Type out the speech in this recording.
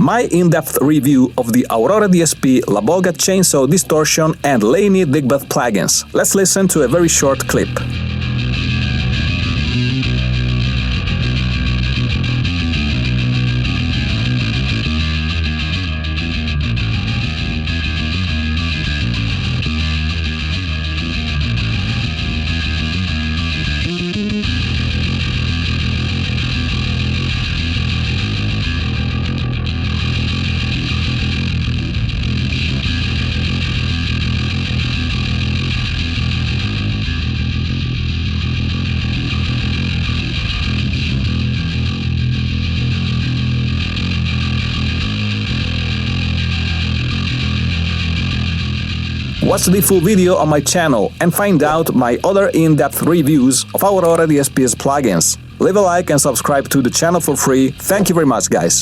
my in-depth review of the Aurora DSP, Laboga Chainsaw Distortion and Laney Digbeth plugins. Let's listen to a very short clip. Watch the full video on my channel and find out my other in-depth reviews of Aurora DSP's plugins. Leave a like and subscribe to the channel for free. Thank you very much, guys.